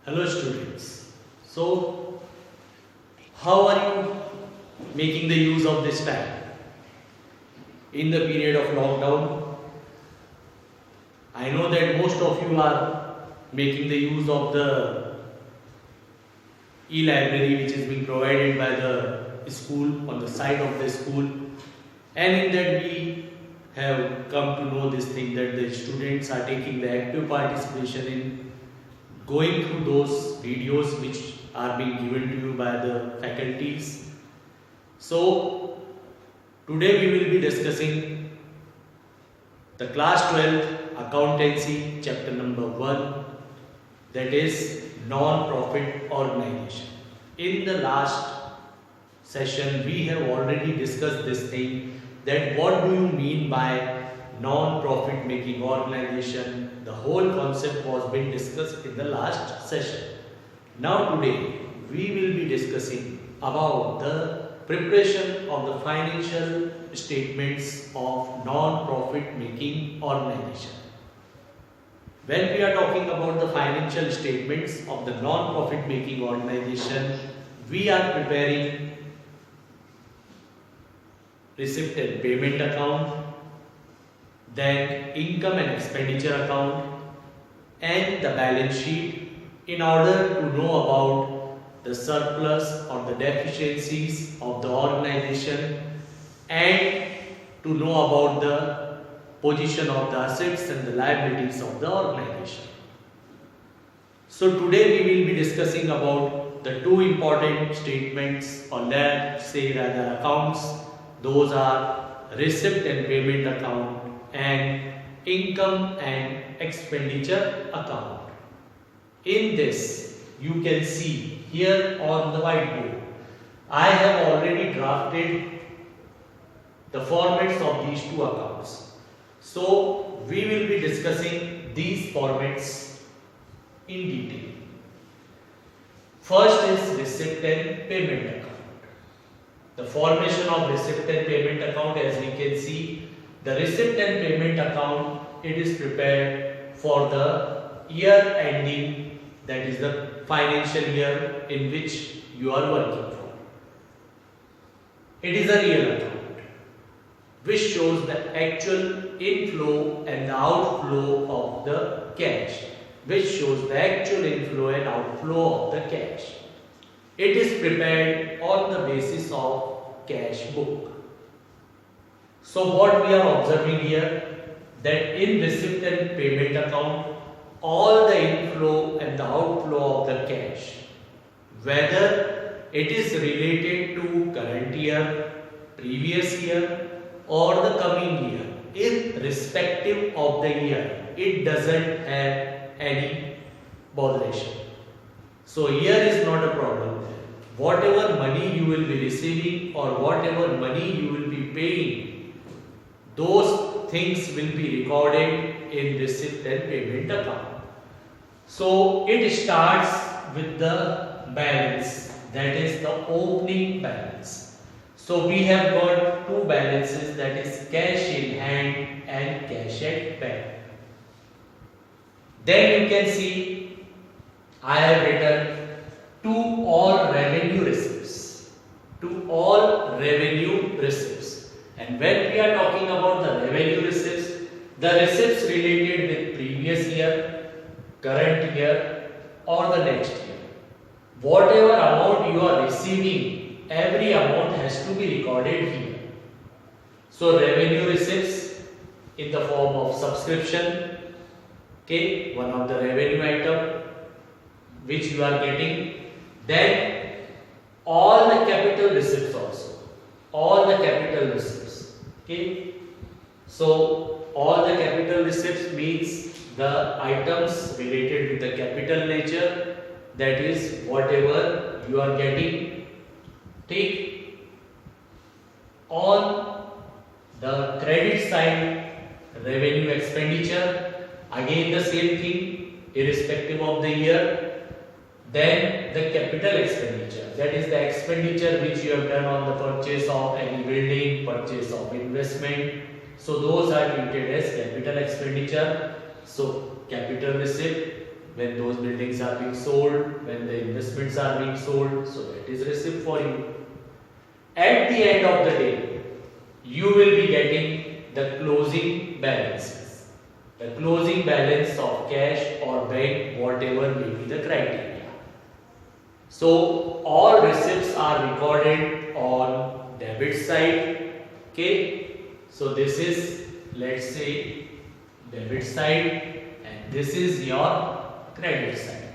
Hello students. So, how are you making the use of this time? In the period of lockdown, I know that most of you are making the use of the e-library which is being provided by the school on the side of the school, and in that we have come to know this thing that the students are taking the active participation in going through those videos which are being given to you by the faculties. So today we will be discussing the class 12 accountancy chapter number 1, that is non-profit organization. In the last session we have already discussed this thing, that what do you mean by non-profit making organization. The whole concept was being discussed in the last session. Now today we will be discussing about the preparation of the financial statements of non-profit making organization. When we are talking about the financial statements of the non-profit making organization, we are preparing receipt and payment account, then income and expenditure account, and the balance sheet, in order to know about the surplus or the deficiencies of the organization and to know about the position of the assets and the liabilities of the organization. So today we will be discussing about the two important statements, or let's say rather accounts. Those are receipt and payment account and income and expenditure account. In this you can see here on the whiteboard, I have already drafted the formats of these two accounts. So we will be discussing these formats in detail. First is receipt and payment account. The formation of receipt and payment account, as we can see, the receipt and payment account, it is prepared for the year ending, that is the financial year in which you are working for. It is a real account which shows the actual inflow and the outflow of the cash, which shows the actual inflow and outflow of the cash. It is prepared on the basis of cash book. So what we are observing here, that in receipt and payment account, all the inflow and the outflow of the cash, whether it is related to current year, previous year, or the coming year, irrespective of the year, it doesn't have any botheration. So here is not a problem. Whatever money you will be receiving or whatever money you will be paying, those things will be recorded in receipt and payment account. So it starts with the balance, that is the opening balance. So we have got two balances, that is cash in hand and cash at bank. Then you can see I have written to all revenue receipts. To all revenue receipts. And when we are talking about the revenue receipts, the receipts related with previous year, current year, or the next year. Whatever amount you are receiving, every amount has to be recorded here. So revenue receipts in the form of subscription, okay, one of the revenue item which you are getting. Then all the capital receipts also, all the capital receipts, okay. So all the capital receipts means the items related with the capital nature, that is whatever you are getting. Take on the credit side, revenue expenditure, again the same thing, irrespective of the year. Then the capital expenditure, that is the expenditure which you have done on the purchase of any building, purchase of investment. So those are treated as capital expenditure. So capital receipt, when those buildings are being sold, when the investments are being sold, so that is receipt for you. At the end of the day, you will be getting the closing balances. The closing balance of cash or bank, whatever may be the criteria. So all receipts are recorded on debit side. Okay. So this is, let's say, debit side, and this is your credit side.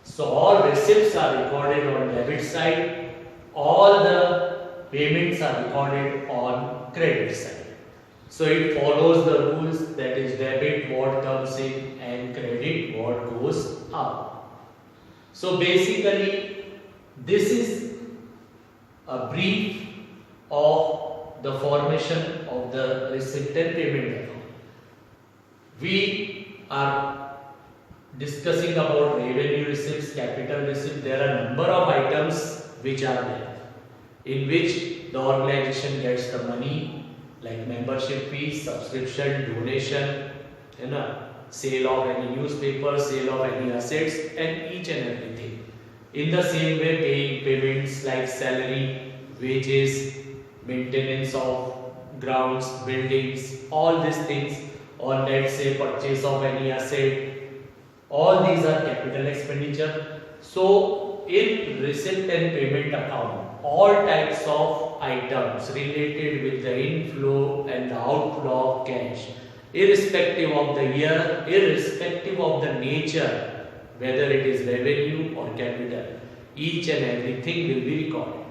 So all receipts are recorded on debit side. All the payments are recorded on credit side. So it follows the rules, that is debit what comes in and credit what goes out. So basically this is a brief of the formation of the receipt and payment account. We are discussing about revenue receipts, capital receipts. There are a number of items which are there, in which the organization gets the money, like membership fees, subscription, donation, sale of any newspaper, sale of any assets, and each and everything. In the same way, paying payments like salary, wages, maintenance of grounds, buildings, all these things, or let's say purchase of any asset, all these are capital expenditure. So in receipt and payment account, all types of items related with the inflow and the outflow of cash, irrespective of the year, irrespective of the nature, whether it is revenue or capital, each and everything will be recorded.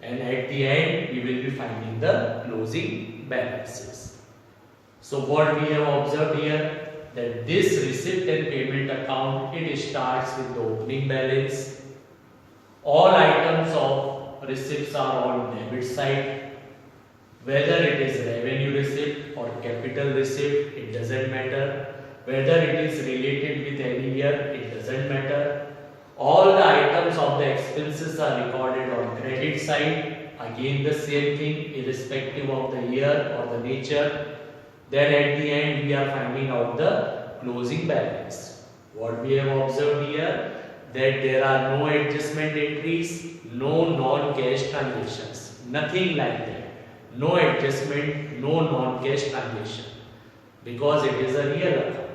And at the end, we will be finding the closing balances. So what we have observed here, that this receipt and payment account, it starts with the opening balance. All items of receipts are on debit side. Whether it is revenue receipt or capital receipt, it doesn't matter. Whether it is related with any year, it doesn't matter. All the items of the expenses are recorded on credit side. Again the same thing, irrespective of the year or the nature. Then at the end we are finding out the closing balance. What we have observed here, that there are no adjustment entries, no non-cash transactions, nothing like that. No adjustment, no non-cash transaction, because it is a real account.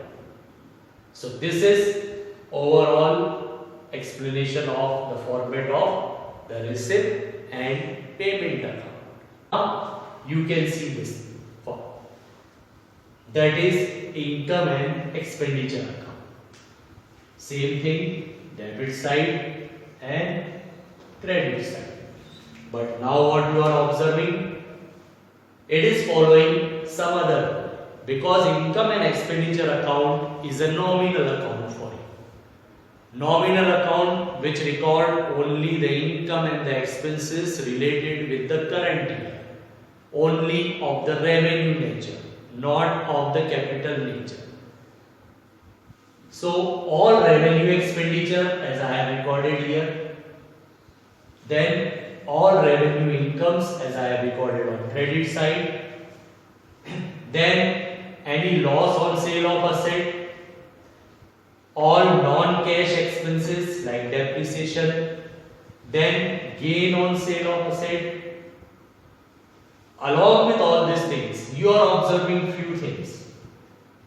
So this is overall explanation of the format of the receipt and payment account. Now you can see this form. That is income and expenditure account. Same thing, debit side and credit side. But now what you are observing, it is following some other, because income and expenditure account is a nominal account for you. Nominal account which record only the income and the expenses related with the current year, only of the revenue nature, not of the capital nature. So all revenue expenditure as I have recorded here, then all revenue incomes as I have recorded on credit side, then any loss on sale of asset, all non-cash expenses like depreciation, then gain on sale of asset. Along with all these things, you are observing few things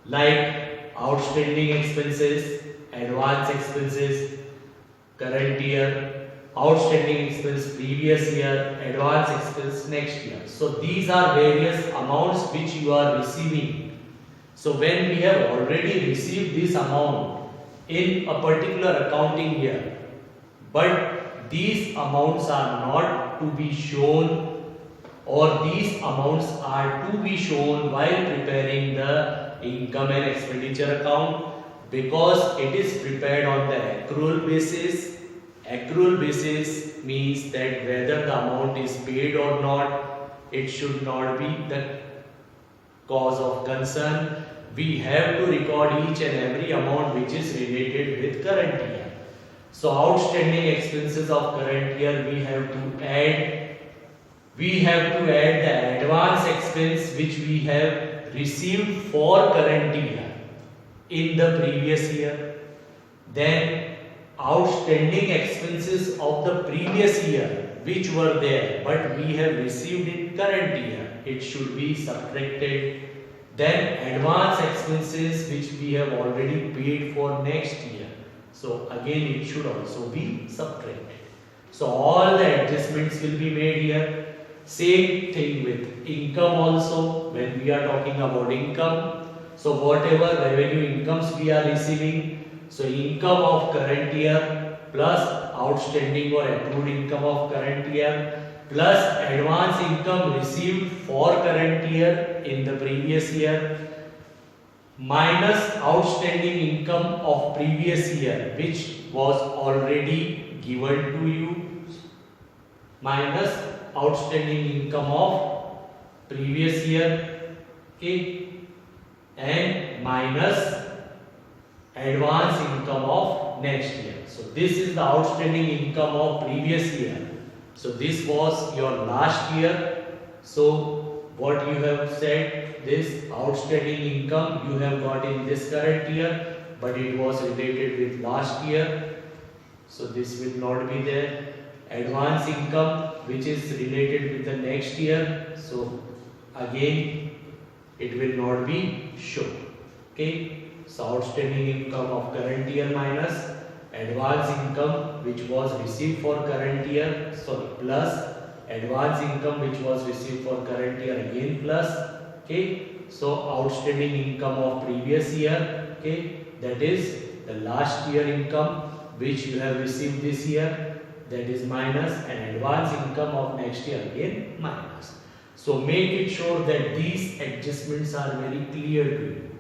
like outstanding expenses, advance expenses, current year, outstanding expense previous year, advance expense next year. So these are various amounts which you are receiving. So when we have already received this amount in a particular accounting year, but these amounts are not to be shown, or these amounts are to be shown while preparing the income and expenditure account, because it is prepared on the accrual basis. Accrual basis means that whether the amount is paid or not, it should not be the cause of concern. We have to record each and every amount which is related with current year. So outstanding expenses of current year we have to add. We have to add the advance expense which we have received for current year in the previous year. Then outstanding expenses of the previous year which were there but we have received in current year, it should be subtracted. Then advance expenses which we have already paid for next year, so again it should also be subtracted. So all the adjustments will be made here. Same thing with income also. When we are talking about income, so whatever revenue incomes we are receiving, so income of current year plus outstanding or accrued income of current year plus advance income received for current year in the previous year minus outstanding income of previous year which was already given to you minus outstanding income of previous year, okay, and minus advance income of next year. So this is the outstanding income of previous year. So this was your last year. So what you have said, this outstanding income you have got in this current year, but it was related with last year. So this will not be there. Advance income which is related with the next year, so again it will not be shown, okay. So outstanding income of current year minus advance income which was received for current year, plus advance income which was received for current year again plus, okay. So outstanding income of previous year, okay, that is the last year income which you have received this year, that is minus, and advance income of next year again minus. So make it sure that these adjustments are very clear to you,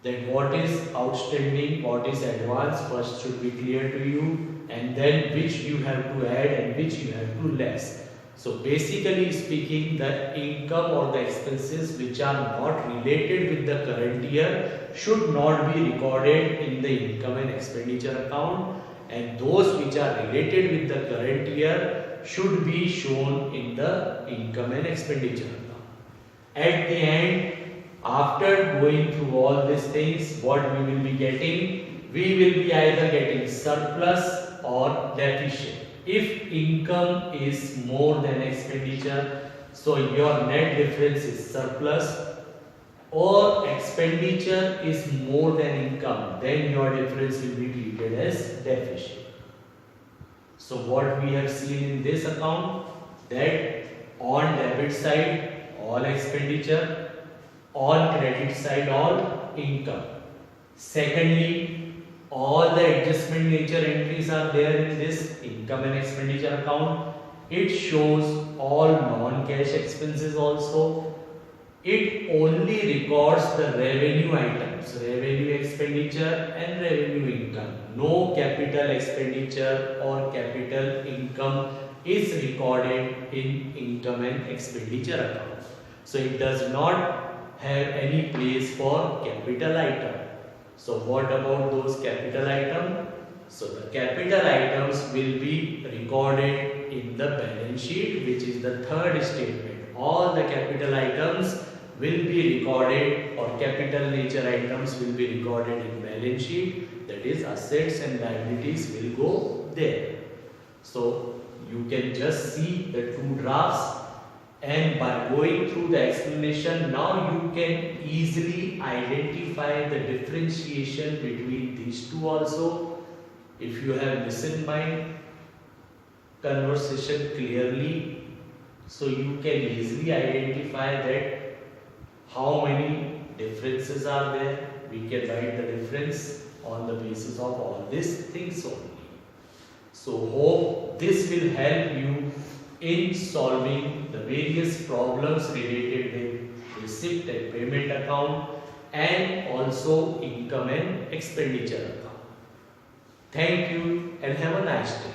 that what is outstanding, what is advance first should be clear to you, and then which you have to add and which you have to less. So basically speaking, the income or the expenses which are not related with the current year should not be recorded in the income and expenditure account, and those which are related with the current year should be shown in the income and expenditure account. At the end, after going through all these things, what we will be getting? We will be either getting surplus or deficit. If income is more than expenditure, so your net difference is surplus, or expenditure is more than income, then your difference will be treated as deficit. So what we have seen in this account, that on debit side all expenditure, on credit side all income. Secondly, all the adjustment nature entries are there in this income and expenditure account. It shows all non-cash expenses also. It only records the revenue items, revenue expenditure and revenue income. No capital expenditure or capital income is recorded in income and expenditure account. So it does not have any place for capital item. So what about those capital items? So the capital items will be recorded in the balance sheet, which is the third statement. All the capital items will be recorded, or capital nature items will be recorded in balance sheet, that is assets and liabilities will go there. So you can just see the two drafts, and by going through the explanation now you can easily identify the differentiation between these two also. If you have listened my conversation clearly, so you can easily identify that how many differences are there. We can write the difference on the basis of all these things only. So hope this will help you in solving the various problems related with receipt and payment account and also income and expenditure account. Thank you and have a nice day.